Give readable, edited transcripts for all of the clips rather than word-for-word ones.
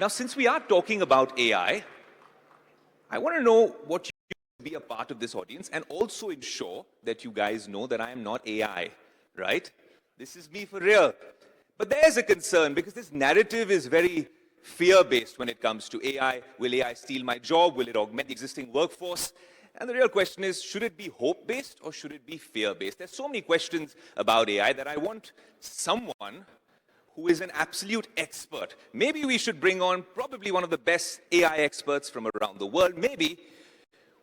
Now, since we are talking about I want to know what you be a part of this audience and also ensure that you guys know that I am not AI, right? This is me for real. But there's a concern because this narrative is very fear-based when it comes to AI. Will AI steal my job? Will it augment the existing workforce? And the real question is, should it be hope-based or should it be fear-based? There's so many questions about AI that I want someone who is an absolute expert. Maybe we should bring on probably one of the best AI experts from around the world. Maybe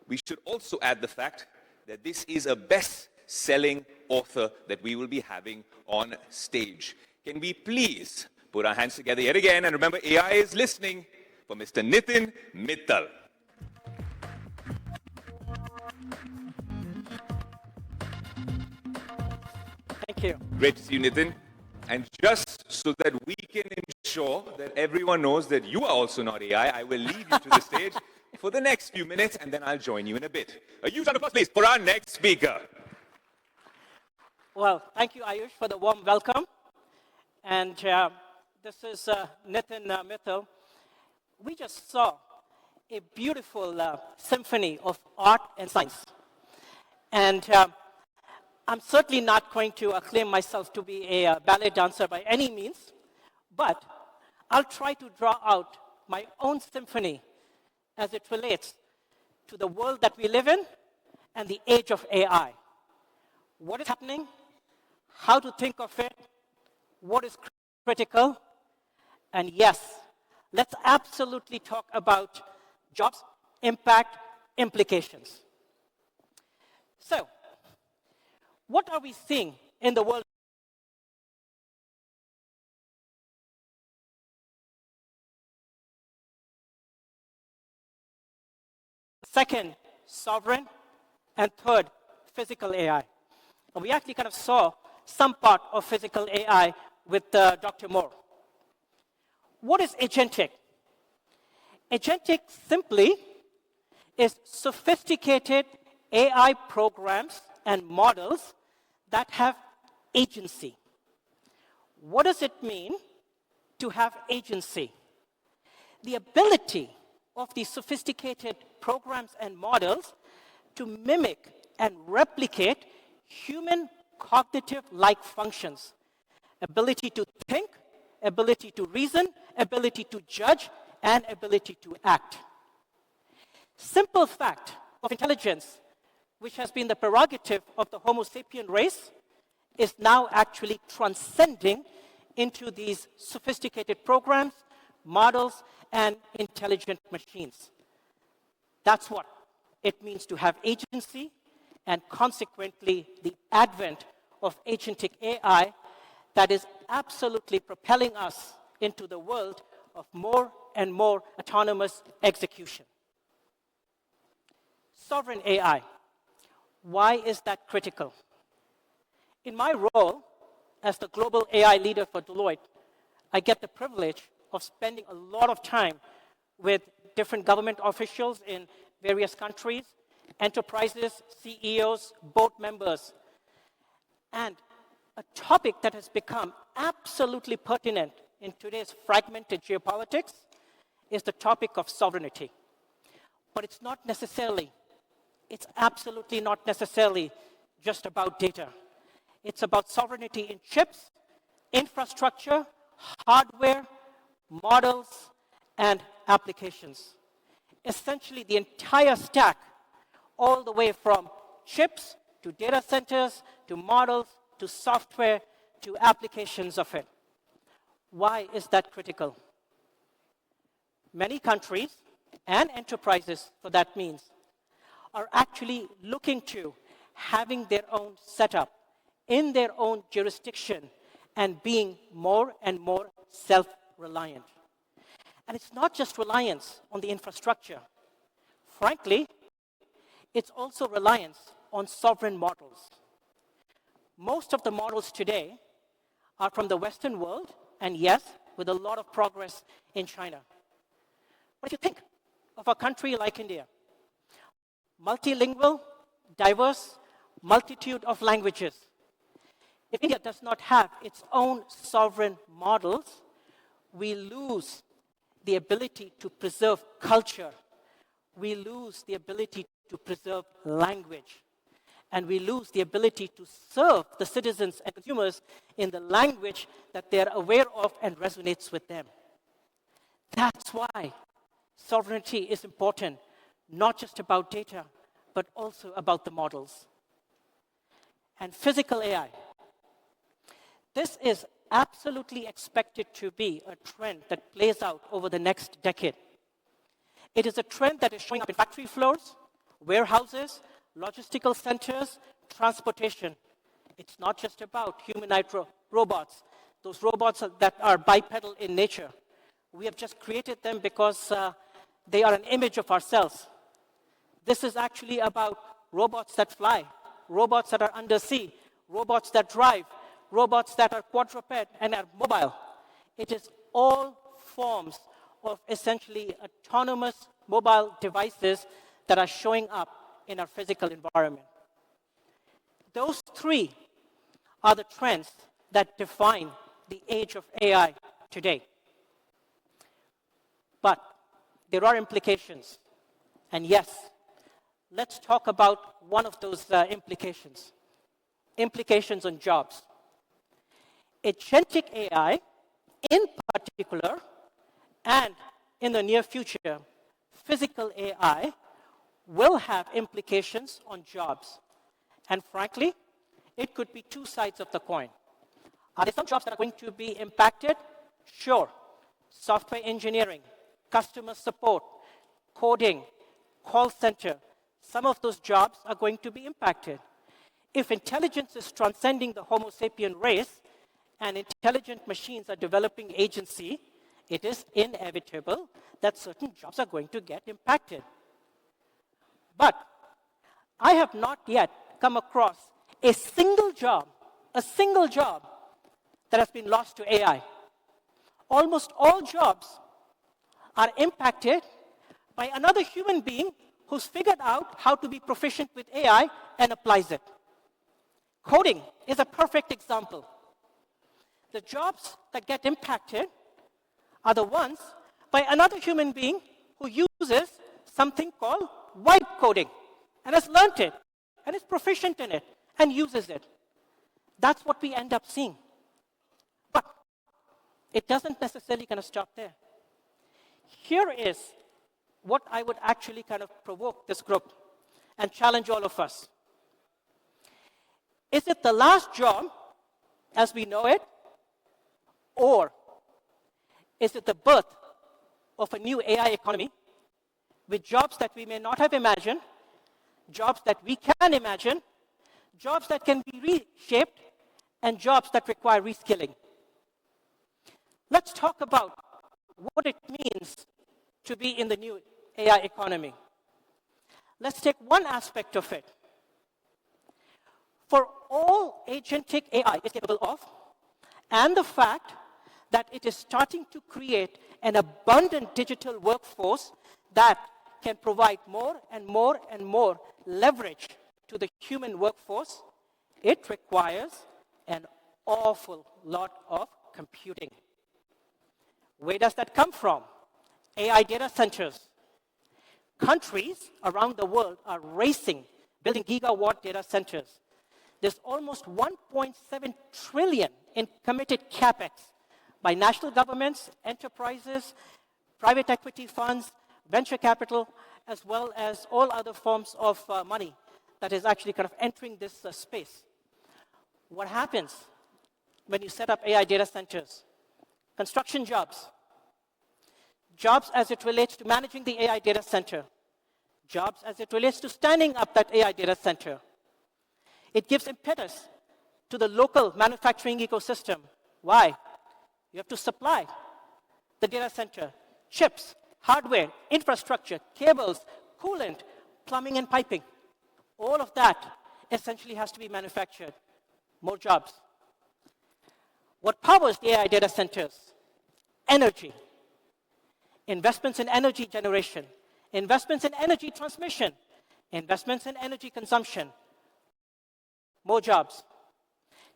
we should also add the fact that this is a best-selling author that we will be having on stage. Can we please put our hands together yet again? And remember, AI is listening for Mr. Nitin Mittal. Thank you. Great to see you, Nitin. And just so that we can ensure that everyone knows that you are also not AI, I will leave you to the stage for the next few minutes, and then I'll join you in a bit. A huge round of applause, please, for our next speaker. Well, thank you, Ayush, for the warm welcome. And this is Nitin Mittal. We just saw a beautiful symphony of art and science. And I'm certainly not going to claim myself to be a ballet dancer by any means, but I'll try to draw out my own symphony as it relates to the world that we live in and the age of AI. What is happening? How to think of it? What is critical? And yes, let's absolutely talk about jobs, impact, implications. So, what are we seeing in the world? Second, sovereign, and third, physical AI. And we actually kind of saw some part of physical AI with Dr. Moore. What is agentic? Agentic simply is sophisticated AI programs and models that have agency. What does it mean to have agency? The ability of these sophisticated programs and models to mimic and replicate human cognitive-like functions. Ability to think, ability to reason, ability to judge, and ability to act. Simple fact of intelligence, which has been the prerogative of the Homo sapien race, is now actually transcending into these sophisticated programs, models, and intelligent machines. That's what it means to have agency, and consequently, the advent of agentic AI that is absolutely propelling us into the world of more and more autonomous execution. Sovereign AI. Why is that critical? In my role as the global AI leader for Deloitte, I get the privilege of spending a lot of time with different government officials in various countries, enterprises, CEOs, board members. And a topic that has become absolutely pertinent in today's fragmented geopolitics is the topic of sovereignty. But it's not necessarily, it's absolutely not necessarily just about data. It's about sovereignty in chips, infrastructure, hardware, models, and applications. Essentially, the entire stack, all the way from chips to data centers, to models, to software, to applications of it. Why is that critical? Many countries, and enterprises for that means, are actually looking to having their own setup in their own jurisdiction and being more and more self-reliant. And it's not just reliance on the infrastructure. Frankly, it's also reliance on sovereign models. Most of the models today are from the Western world, and yes, with a lot of progress in China. But if you think of a country like India, multilingual, diverse, multitude of languages. If India does not have its own sovereign models, we lose the ability to preserve culture. We lose the ability to preserve language. And we lose the ability to serve the citizens and consumers in the language that they're aware of and resonates with them. That's why sovereignty is important, not just about data, but also about the models. And physical AI. This is absolutely expected to be a trend that plays out over the next decade. It is a trend that is showing up in factory floors, warehouses, logistical centers, transportation. It's not just about humanoid robots, those robots that are bipedal in nature. We have just created them because they are an image of ourselves. This is actually about robots that fly, robots that are undersea, robots that drive, robots that are quadruped and are mobile. It is all forms of essentially autonomous mobile devices that are showing up in our physical environment. Those three are the trends that define the age of AI today. But there are implications. And yes, let's talk about one of those implications. Implications on jobs. Agentic AI, in particular, and in the near future, physical AI will have implications on jobs. And frankly, it could be two sides of the coin. Are there some jobs that are going to be impacted? Sure. Software engineering, customer support, coding, call center, some of those jobs are going to be impacted. If intelligence is transcending the Homo sapien race and intelligent machines are developing agency, it is inevitable that certain jobs are going to get impacted. But I have not yet come across a single job that has been lost to AI. Almost all jobs are impacted by another human being who's figured out how to be proficient with AI and applies it. Coding is a perfect example. The jobs that get impacted are the ones by another human being who uses something called vibe coding and has learned it and is proficient in it and uses it. That's what we end up seeing. But it doesn't necessarily kind of stop there. Here is what I would actually kind of provoke this group and challenge all of us. Is it the last job as we know it, or is it the birth of a new AI economy with jobs that we may not have imagined, jobs that we can imagine, jobs that can be reshaped, and jobs that require reskilling? Let's talk about what it means to be in the new AI economy. Let's take one aspect of it. For all agentic AI is capable of, and the fact that it is starting to create an abundant digital workforce that can provide more and more and more leverage to the human workforce, it requires an awful lot of computing. Where does that come from? AI data centers. Countries around the world are racing, building gigawatt data centers. There's almost 1.7 trillion in committed capex by national governments, enterprises, private equity funds, venture capital, as well as all other forms of money that is actually kind of entering this space. What happens when you set up AI data centers? Construction jobs. Jobs as it relates to managing the AI data center. Jobs as it relates to standing up that AI data center. It gives impetus to the local manufacturing ecosystem. Why? You have to supply the data center, chips, hardware, infrastructure, cables, coolant, plumbing and piping. All of that essentially has to be manufactured. More jobs. What powers the AI data centers? Energy. Investments in energy generation, investments in energy transmission, investments in energy consumption. More jobs.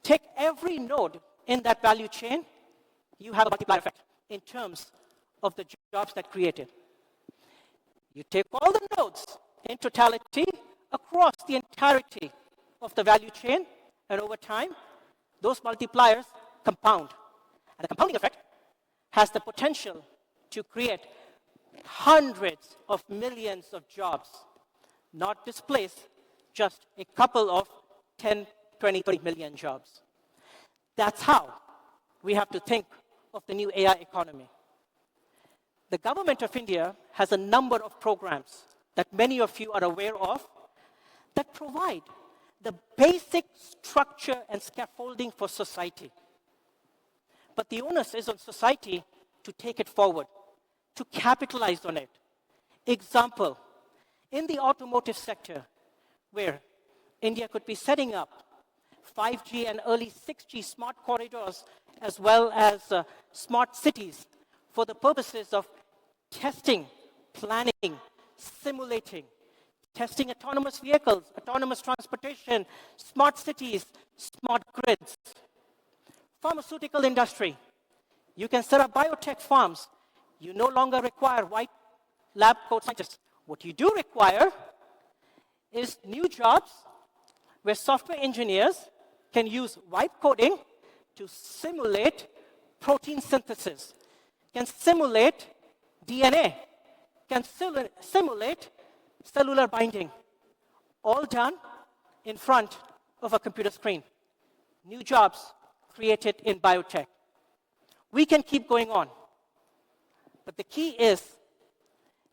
Take every node in that value chain, you have a multiplier effect in terms of the jobs that created. You take all the nodes in totality across the entirety of the value chain, and over time, those multipliers compound. And the compounding effect has the potential to create hundreds of millions of jobs, not displace just a couple of 10, 20, 30 million jobs. That's how we have to think of the new AI economy. The government of India has a number of programs that many of you are aware of that provide the basic structure and scaffolding for society. But the onus is on society to take it forward, to capitalize on it. Example, in the automotive sector, where India could be setting up 5G and early 6G smart corridors, as well as smart cities, for the purposes of testing, planning, simulating, testing autonomous vehicles, autonomous transportation, smart cities, smart grids. Pharmaceutical industry, you can set up biotech farms. You no longer require white lab coat scientists. What you do require is new jobs where software engineers can use white coding to simulate protein synthesis, can simulate DNA, can simulate cellular binding, all done in front of a computer screen. New jobs created in biotech. We can keep going on. But the key is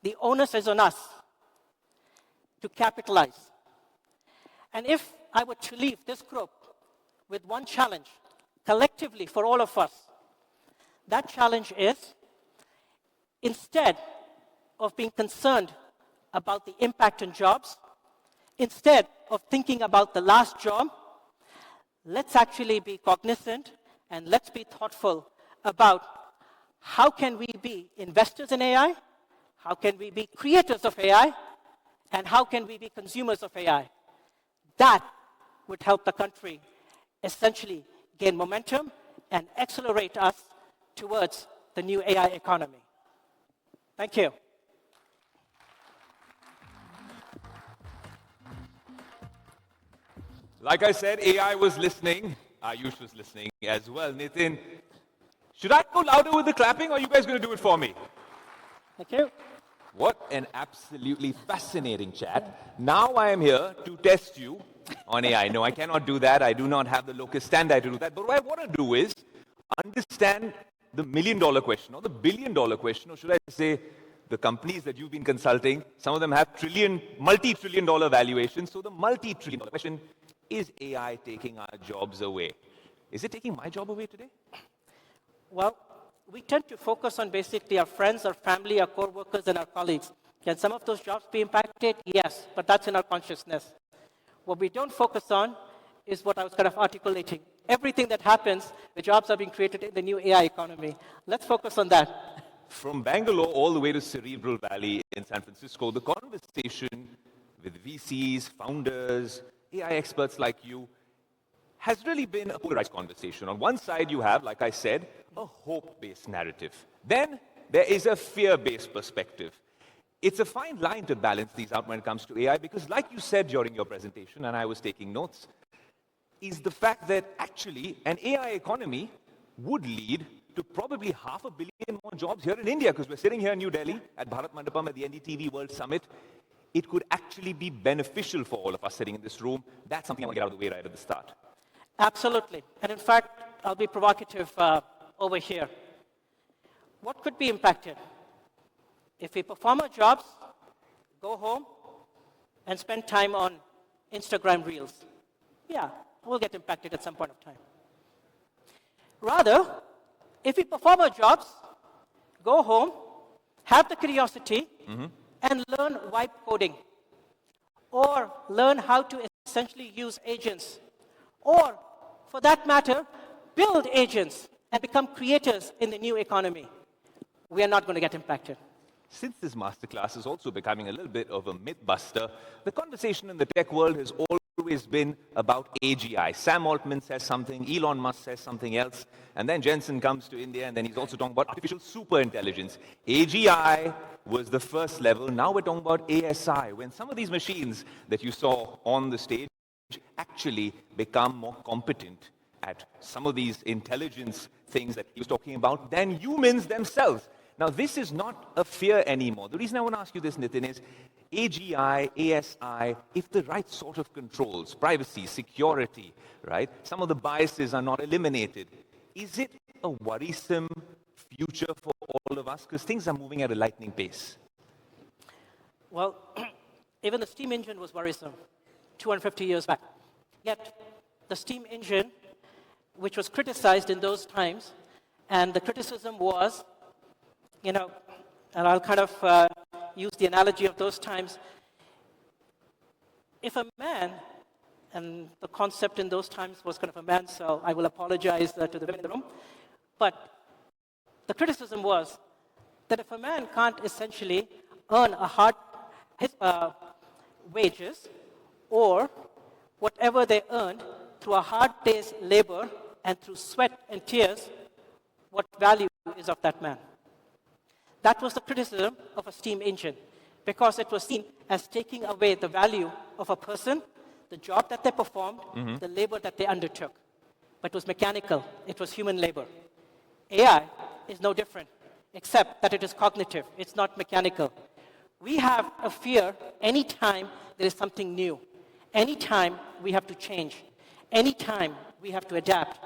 the onus is on us to capitalize. And if I were to leave this group with one challenge, collectively for all of us, that challenge is, instead of being concerned about the impact on jobs, instead of thinking about the last job, let's actually be cognizant and let's be thoughtful about how can we be investors in AI, how can we be creators of AI, and how can we be consumers of AI. That would help the country essentially gain momentum and accelerate us towards the new AI economy. Thank you. Like I said, AI was listening. Ayush was listening as well. Nitin, should I go louder with the clapping, or are you guys going to do it for me? Thank you. What an absolutely fascinating chat. Now I am here to test you on AI. No, I cannot do that. I do not have the locus standi to do that. But what I want to do is understand the million-dollar question, or the billion-dollar question, or should I say the companies that you've been consulting. Some of them have multi-trillion-dollar valuations. So the multi-trillion-dollar question, is AI taking our jobs away? Is it taking my job away today? Well, we tend to focus on basically our friends, our family, our co-workers, and our colleagues. Can some of those jobs be impacted? Yes, but that's in our consciousness. What we don't focus on is what I was kind of articulating. Everything that happens, the jobs are being created in the new AI economy. Let's focus on that. From Bangalore all the way to Cerebral Valley in San Francisco, the conversation with VCs, founders, AI experts like you has really been a polarized conversation. On one side, you have, like I said, a hope-based narrative. Then there is a fear-based perspective. It's a fine line to balance these out when it comes to AI, because like you said during your presentation, and I was taking notes, is the fact that actually an AI economy would lead to probably 500 million more jobs here in India, because we're sitting here in New Delhi at Bharat Mandapam at the NDTV World Summit. It could actually be beneficial for all of us sitting in this room. That's something I want to get out of the way right at the start. Absolutely. And in fact, I'll be provocative over here. What could be impacted? If we perform our jobs, go home, and spend time on Instagram Reels. Yeah, we'll get impacted at some point of time. Rather, if we perform our jobs, go home, have the curiosity, and learn vibe coding, or learn how to essentially use agents, or, for that matter, build agents and become creators in the new economy, we are not going to get impacted. Since this masterclass is also becoming a little bit of a myth buster, the conversation in the tech world has always always been about AGI. Sam Altman says something, Elon Musk says something else, and then Jensen comes to India, and then he's also talking about artificial superintelligence. AGI was the first level. Now we're talking about ASI, when some of these machines that you saw on the stage actually become more competent at some of these intelligence things that he was talking about than humans themselves. Now, this is not a fear anymore. The reason I want to ask you this, Nitin, is AGI, ASI, if the right sort of controls, privacy, security, right, some of the biases are not eliminated, is it a worrisome future for all of us? Because things are moving at a lightning pace. Well, even the steam engine was worrisome 250 years back. Yet, the steam engine, which was criticized in those times, and the criticism was, and I'll kind of use the analogy of those times. If a man, and the concept in those times was kind of a man, so I will apologize to the women in the room, but the criticism was that if a man can't essentially earn his wages or whatever they earned through a hard day's labor and through sweat and tears, what value is of that man? That was the criticism of a steam engine, because it was seen as taking away the value of a person, the job that they performed, the labor that they undertook. But it was mechanical, it was human labor. AI is no different, except that it is cognitive, it's not mechanical. We have a fear anytime there is something new, anytime we have to change, anytime we have to adapt,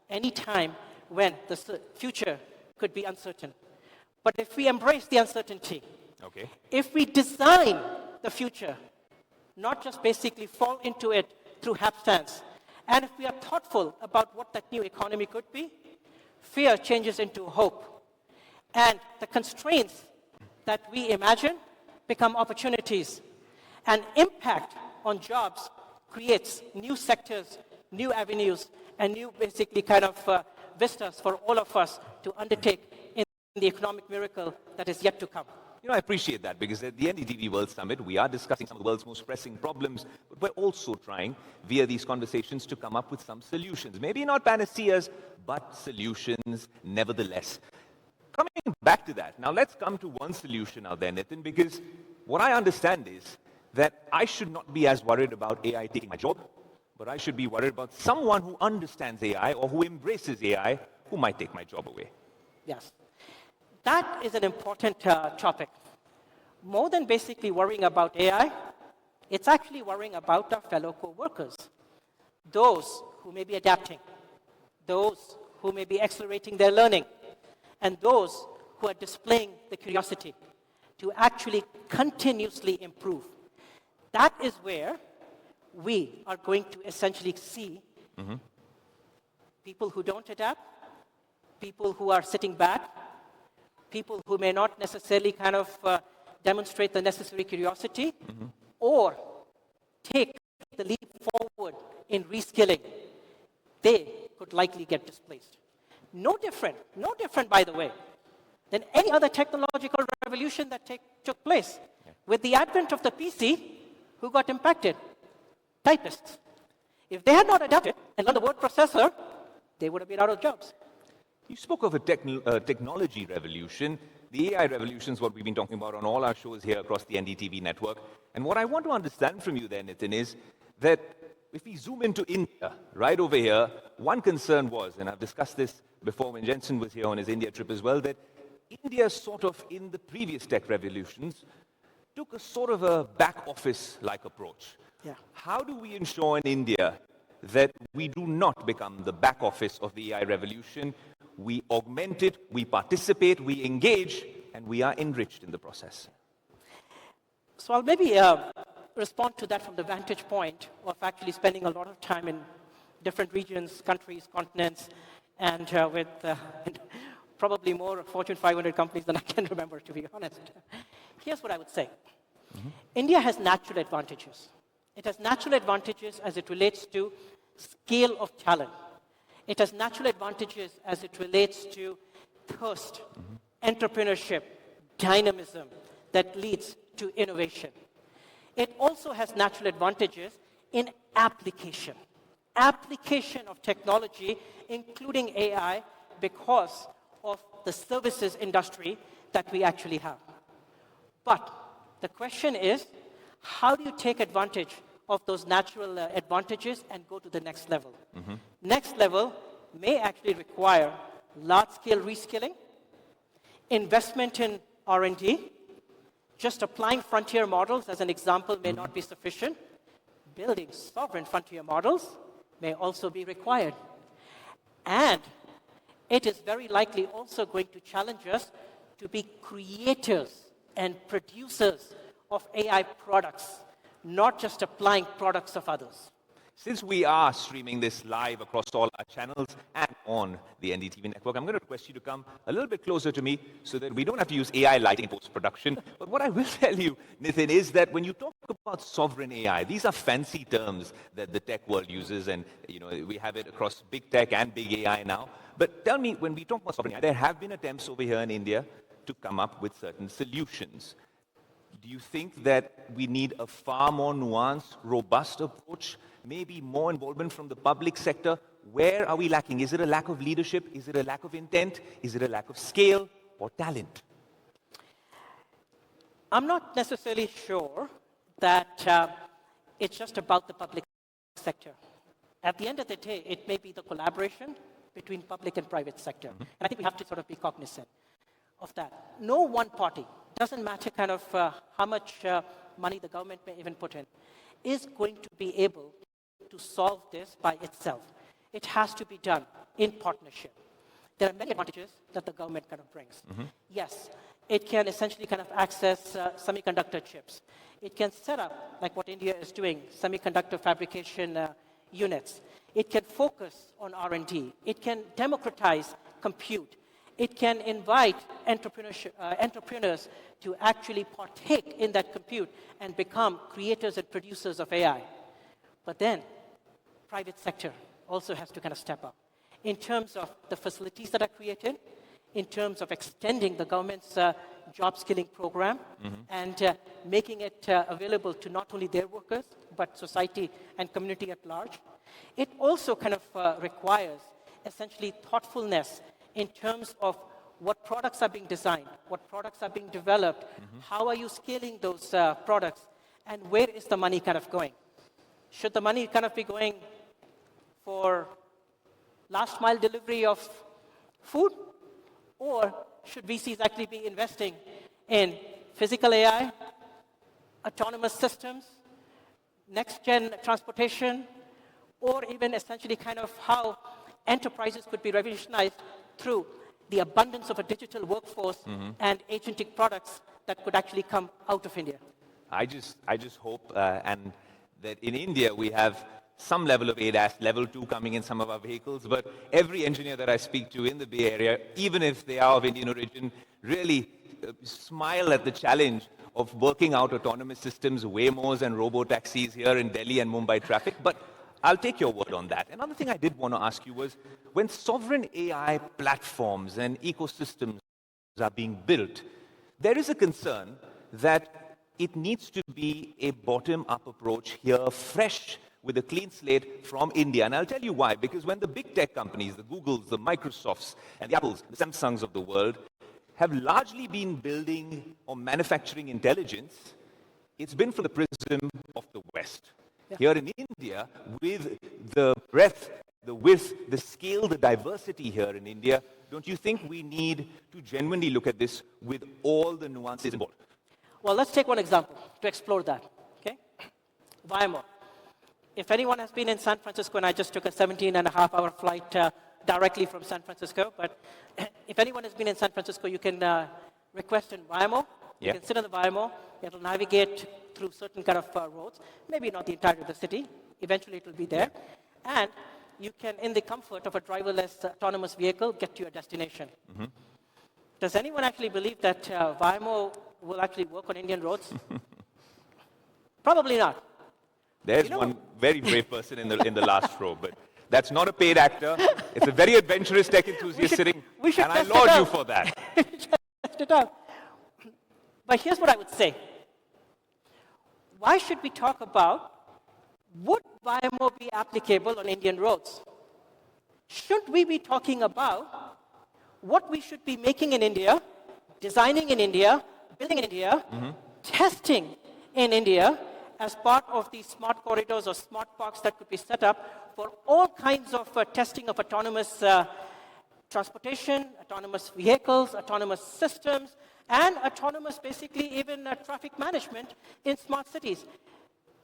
anytime when the future could be uncertain. But if we embrace the uncertainty, if we design the future, not just basically fall into it through hapstance, and if we are thoughtful about what that new economy could be, fear changes into hope. And the constraints that we imagine become opportunities. And impact on jobs creates new sectors, new avenues, and new basically kind of vistas for all of us to undertake in the economic miracle that is yet to come. I appreciate that, because at the NDTV World Summit, we are discussing some of the world's most pressing problems, but we're also trying, via these conversations, to come up with some solutions. Maybe not panaceas, but solutions nevertheless. Coming back to that, now let's come to one solution out there, Nitin, because what I understand is that I should not be as worried about AI taking my job, but I should be worried about someone who understands AI or who embraces AI who might take my job away. Yes. That is an important topic. More than basically worrying about AI, it's actually worrying about our fellow co-workers, those who may be adapting, those who may be accelerating their learning, and those who are displaying the curiosity to actually continuously improve. That is where we are going to essentially see people who don't adapt, people who are sitting back, people who may not necessarily kind of demonstrate the necessary curiosity or take the leap forward in reskilling. They could likely get displaced. No different, by the way, than any other technological revolution that took place. Yeah. With the advent of the PC, who got impacted? Typists. If they had not adapted and learned the word processor, they would have been out of jobs. You spoke of a technology revolution. The AI revolution is what we've been talking about on all our shows here across the NDTV network. And what I want to understand from you there, Nitin, is that if we zoom into India, right over here, one concern was, and I've discussed this before when Jensen was here on his India trip as well, that India sort of, in the previous tech revolutions, took a sort of a back office-like approach. Yeah. How do we ensure in India that we do not become the back office of the AI revolution? We augment it, we participate, we engage, and we are enriched in the process. So I'll maybe respond to that from the vantage point of actually spending a lot of time in different regions, countries, continents, and with probably more Fortune 500 companies than I can remember, to be honest. Here's what I would say. India has natural advantages. It has natural advantages as it relates to scale of talent. It has natural advantages as it relates to thirst, entrepreneurship, dynamism that leads to innovation. It also has natural advantages in application. Application of technology, including AI, because of the services industry that we actually have. But the question is, how do you take advantage of those natural advantages and go to the next level? Next level may actually require large-scale reskilling, investment in R&D. Just applying frontier models, as an example, may not be sufficient. Building sovereign frontier models may also be required. And it is very likely also going to challenge us to be creators and producers of AI products, not just applying products of others. Since we are streaming this live across all our channels and on the NDTV network, I'm going to request you to come a little bit closer to me so that we don't have to use AI lighting in post-production. But what I will tell you, Nitin, is that when you talk about sovereign AI, these are fancy terms that the tech world uses, and we have it across big tech and big AI now. But tell me, when we talk about sovereign AI, there have been attempts over here in India to come up with certain solutions. Do you think that we need a far more nuanced, robust approach? Maybe more involvement from the public sector? Where are we lacking? Is it a lack of leadership? Is it a lack of intent? Is it a lack of scale or talent? I'm not necessarily sure that it's just about the public sector. At the end of the day, it may be the collaboration between public and private sector. And I think we have to sort of be cognizant of that. No one party, doesn't matter kind of how much money the government may even put in, is going to be able to solve this by itself. It has to be done in partnership. There are many advantages that the government kind of brings. Yes, it can essentially kind of access semiconductor chips. It can set up, like what India is doing, semiconductor fabrication units. It can focus on R&D. It can democratize compute. It can invite entrepreneurs to actually partake in that compute and become creators and producers of AI. But then, private sector also has to kind of step up in terms of the facilities that are created, in terms of extending the government's job skilling program, and making it available to not only their workers, but society and community at large. It also kind of requires essentially thoughtfulness in terms of what products are being designed, what products are being developed, how are you scaling those products, and where is the money kind of going? Should the money kind of be going for last mile delivery of food? Or should VCs actually be investing in physical AI, autonomous systems, next-gen transportation, or even essentially kind of how enterprises could be revolutionized through the abundance of a digital workforce and agentic products that could actually come out of India? I just hope and that in India we have some level of ADAS, level 2 coming in some of our vehicles, but every engineer that I speak to in the Bay Area, even if they are of Indian origin, really smile at the challenge of working out autonomous systems, Waymos and robo-taxis here in Delhi and Mumbai traffic. But I'll take your word on that. Another thing I did want to ask you was, when sovereign AI platforms and ecosystems are being built, there is a concern that it needs to be a bottom-up approach here, fresh, with a clean slate from India. And I'll tell you why. Because when the big tech companies, the Googles, the Microsofts, and the Apples, the Samsungs of the world, have largely been building or manufacturing intelligence, it's been from the prism of the West. Yeah. Here in India, with the breadth, the width, the scale, the diversity here in India, don't you think we need to genuinely look at this with all the nuances involved? Well, let's take one example to explore that. Okay, Waymo. If anyone has been in San Francisco, and I just took a 17.5-hour flight directly from San Francisco, but if anyone has been in San Francisco, you can request in Waymo. You can sit in the Waymo. It'll navigate through certain kind of roads, maybe not the entirety of the city. Eventually, it will be there. And you can, in the comfort of a driverless autonomous vehicle, get to your destination. Does anyone actually believe that Waymo will actually work on Indian roads? Probably not. There's one very brave person in the last row, but that's not a paid actor. It's a very adventurous tech enthusiast sitting, and I laud you for that. Test it out. But here's what I would say. Why should we talk about Would BioMo be applicable on Indian roads? Should we be talking about what we should be making in India, designing in India, building in India, testing in India as part of these smart corridors or smart parks that could be set up for all kinds of testing of autonomous transportation, autonomous vehicles, autonomous systems, and autonomous, basically, even traffic management in smart cities.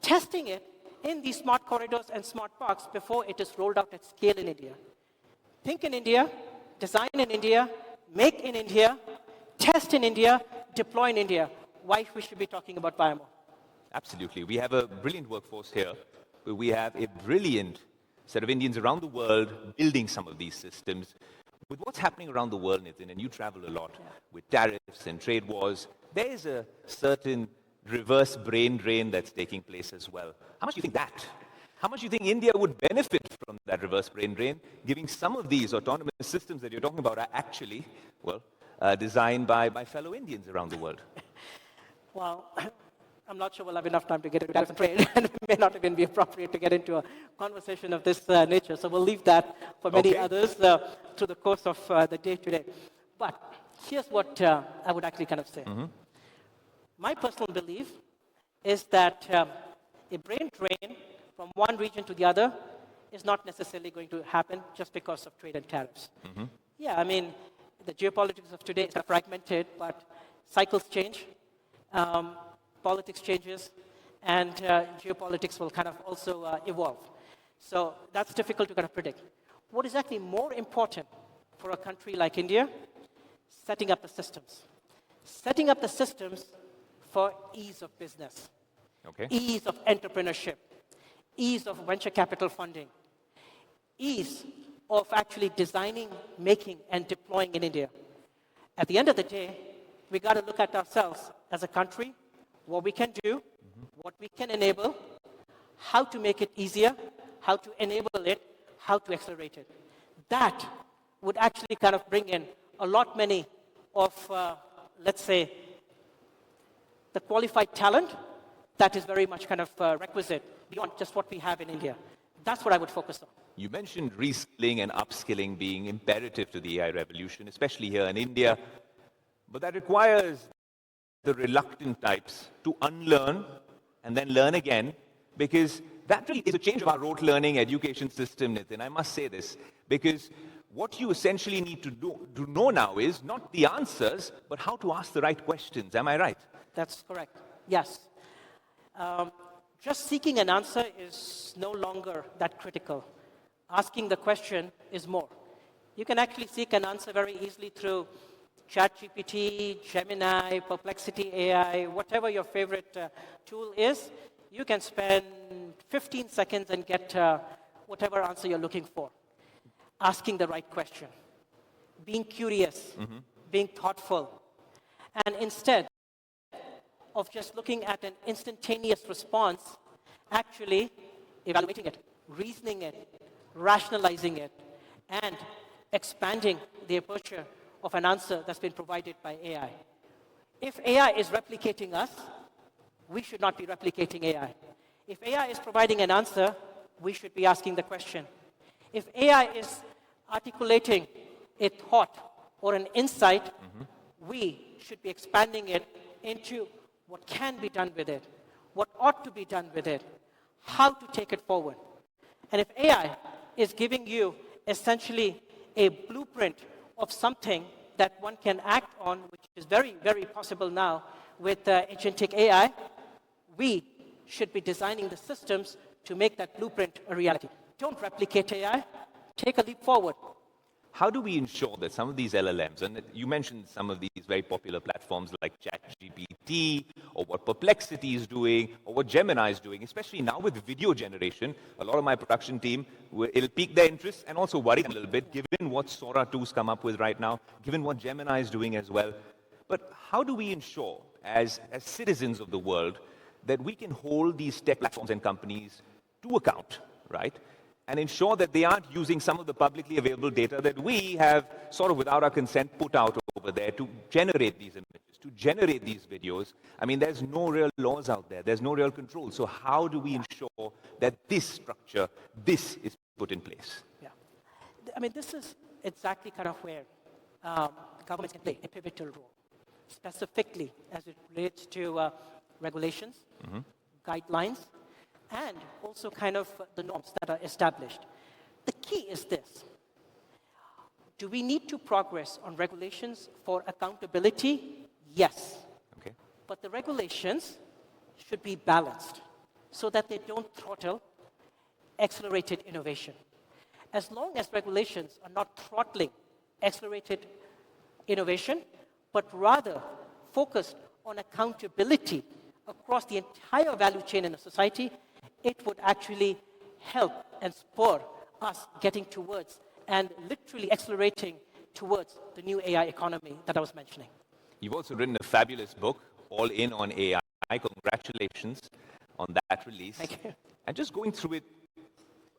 Testing it in these smart corridors and smart parks before it is rolled out at scale in India. Think in India, design in India, make in India, test in India, deploy in India. Why we should be talking about BioMo? Absolutely. We have a brilliant workforce here. We have a brilliant set of Indians around the world building some of these systems. With what's happening around the world, Nitin, and you travel a lot with tariffs and trade wars, there is a certain reverse brain drain that's taking place as well. How much do you think that? How much do you think India would benefit from that reverse brain drain, giving some of these autonomous systems that you're talking about are actually, well, designed by fellow Indians around the world? Well, I'm not sure we'll have enough time to get into tariff and trade, and it may not even be appropriate to get into a conversation of this nature. So we'll leave that for many others through the course of the day today. But here's what I would actually kind of say. My personal belief is that a brain drain from one region to the other is not necessarily going to happen just because of trade and tariffs. Yeah, I mean, the geopolitics of today is fragmented, but cycles change. Politics changes, and geopolitics will kind of also evolve. So that's difficult to kind of predict. What is actually more important for a country like India? Setting up the systems. Setting up the systems for ease of business, ease of entrepreneurship, ease of venture capital funding, ease of actually designing, making, and deploying in India. At the end of the day, we got to look at ourselves as a country, what we can do, what we can enable, how to make it easier, how to enable it, how to accelerate it. That would actually kind of bring in a lot many of, let's say, the qualified talent that is very much kind of requisite beyond just what we have in India. That's what I would focus on. You mentioned reskilling and upskilling being imperative to the AI revolution, especially here in India. But that requires the reluctant types to unlearn and then learn again, because that really is a change of our rote learning education system, Nitin. I must say this, because what you essentially need to know now is not the answers, but how to ask the right questions. Am I right? That's correct. Yes. Just seeking an answer is no longer that critical. Asking the question is more. You can actually seek an answer very easily through ChatGPT, Gemini, Perplexity AI, whatever your favorite tool is. You can spend 15 seconds and get whatever answer you're looking for. Asking the right question, being curious, being thoughtful, and instead of just looking at an instantaneous response, actually evaluating it, reasoning it, rationalizing it, and expanding the aperture of an answer that's been provided by AI. If AI is replicating us, we should not be replicating AI. If AI is providing an answer, we should be asking the question. If AI is articulating a thought or an insight, we should be expanding it into what can be done with it, what ought to be done with it, how to take it forward. And if AI is giving you essentially a blueprint of something that one can act on, which is very, very possible now with agentic AI, we should be designing the systems to make that blueprint a reality. Don't replicate AI. Take a leap forward. How do we ensure that some of these LLMs, and you mentioned some of these very popular platforms like ChatGPT, or what Perplexity is doing, or what Gemini is doing, especially now with video generation, a lot of my production team, it'll pique their interest and also worry them a little bit, given what Sora 2's come up with right now, given what Gemini is doing as well. But how do we ensure, as citizens of the world, that we can hold these tech platforms and companies to account, right? And ensure that they aren't using some of the publicly available data that we have, sort of without our consent, put out over there to generate these images, to generate these videos, I mean, there's no real laws out there. There's no real control. So how do we ensure that this structure, this is put in place? Yeah. I mean, this is exactly kind of where governments can play a pivotal role, specifically as it relates to regulations, guidelines, and also kind of the norms that are established. The key is this. Do we need to progress on regulations for accountability? Yes. Okay. But the regulations should be balanced so that they don't throttle accelerated innovation. As long as regulations are not throttling accelerated innovation, but rather focused on accountability across the entire value chain in a society, it would actually help and spur us getting towards and literally accelerating towards the new AI economy that I was mentioning. You've also written a fabulous book, All In on AI. Congratulations on that release. Thank you. And just going through it,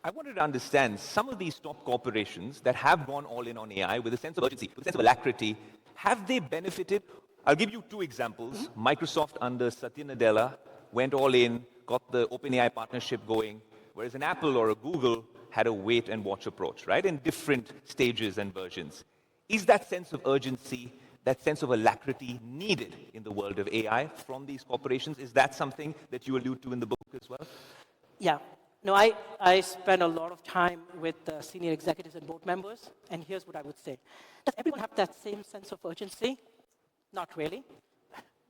I wanted to understand some of these top corporations that have gone all in on AI with a sense of urgency, with a sense of alacrity, have they benefited? I'll give you two examples. Microsoft under Satya Nadella went all in, got the OpenAI partnership going, whereas an Apple or a Google had a wait and watch approach, right? In different stages and versions. Is that sense of urgency, that sense of alacrity needed in the world of AI from these corporations? Is that something that you allude to in the book as well? Yeah. No, I spend a lot of time with senior executives and board members, and here's what I would say. Does everyone have that same sense of urgency? Not really.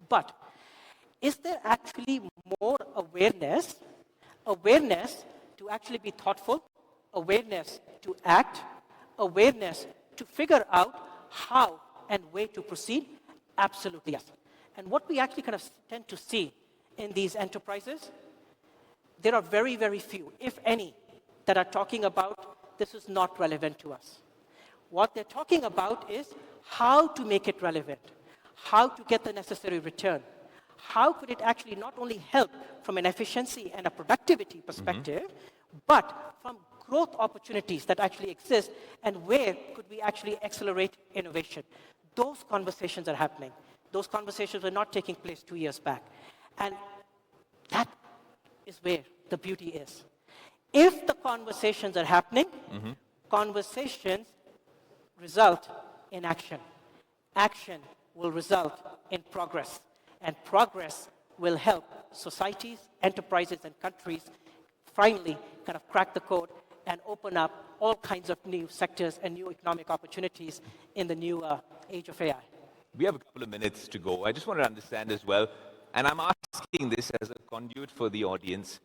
But is there actually more awareness to actually be thoughtful, awareness to act, awareness to figure out how and where to proceed? Absolutely, yes. And what we actually kind of tend to see in these enterprises, there are very, very few, if any, that are talking about this is not relevant to us. What they're talking about is how to make it relevant, how to get the necessary return, how could it actually not only help from an efficiency and a productivity perspective, but from growth opportunities that actually exist, and where could we actually accelerate innovation? Those conversations are happening. Those conversations were not taking place 2 years back. And that is where the beauty is. If the conversations are happening, conversations result in action. Action will result in progress. And progress will help societies, enterprises, and countries finally kind of crack the code and open up all kinds of new sectors and new economic opportunities in the new age of AI. We have a couple of minutes to go. I just want to understand as well, and I'm asking this as a conduit for the audience,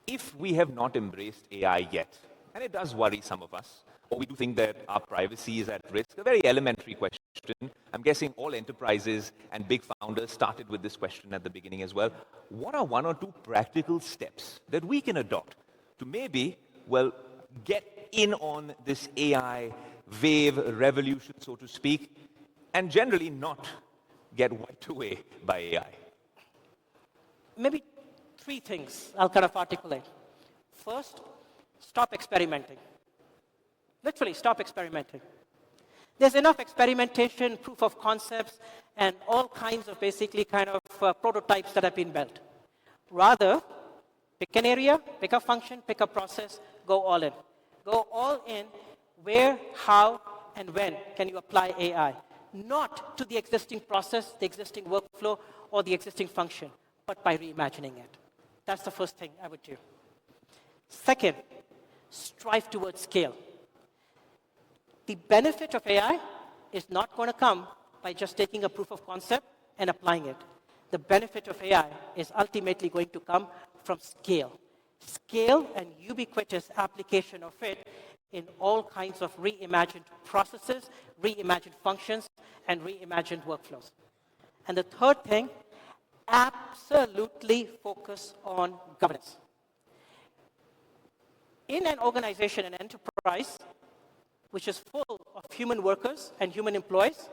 if we have not embraced AI yet, and it does worry some of us, or we do think that our privacy is at risk, a very elementary question. I'm guessing all enterprises and big founders started with this question at the beginning as well. What are one or two practical steps that we can adopt to maybe, well, get in on this AI wave revolution, so to speak, and generally not get wiped away by AI? Maybe 3 things I'll kind of articulate. First, stop experimenting. Literally, stop experimenting. There's enough experimentation, proof of concepts, and all kinds of basically kind of prototypes that have been built. Rather, pick an area, pick a function, pick a process, go all in. Go all in where, how, and when can you apply AI. Not to the existing process, the existing workflow, or the existing function, but by reimagining it. That's the first thing I would do. Second, strive towards scale. The benefit of AI is not going to come by just taking a proof of concept and applying it. The benefit of AI is ultimately going to come from scale. Scale and ubiquitous application of it in all kinds of reimagined processes, reimagined functions, and reimagined workflows. And the third thing, absolutely focus on governance. In an organization, an enterprise, which is full of human workers and human employees,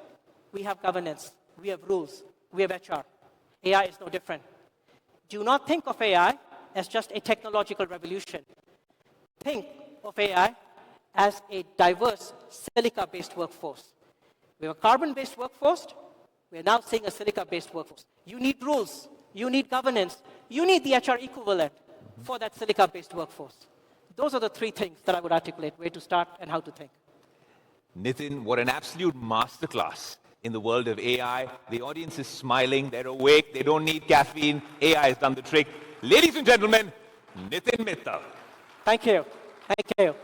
we have governance, we have rules, we have HR. AI is no different. Do not think of AI as just a technological revolution. Think of AI as a diverse silica-based workforce. We have a carbon-based workforce, We're now seeing a silica-based workforce. You need rules. You need governance. You need the HR equivalent for that silica-based workforce. Those are the three things that I would articulate, where to start and how to think. Nitin, what an absolute masterclass in the world of AI. The audience is smiling, they're awake, they don't need caffeine. AI has done the trick. Ladies and gentlemen, Nitin Mittal. Thank you. Thank you.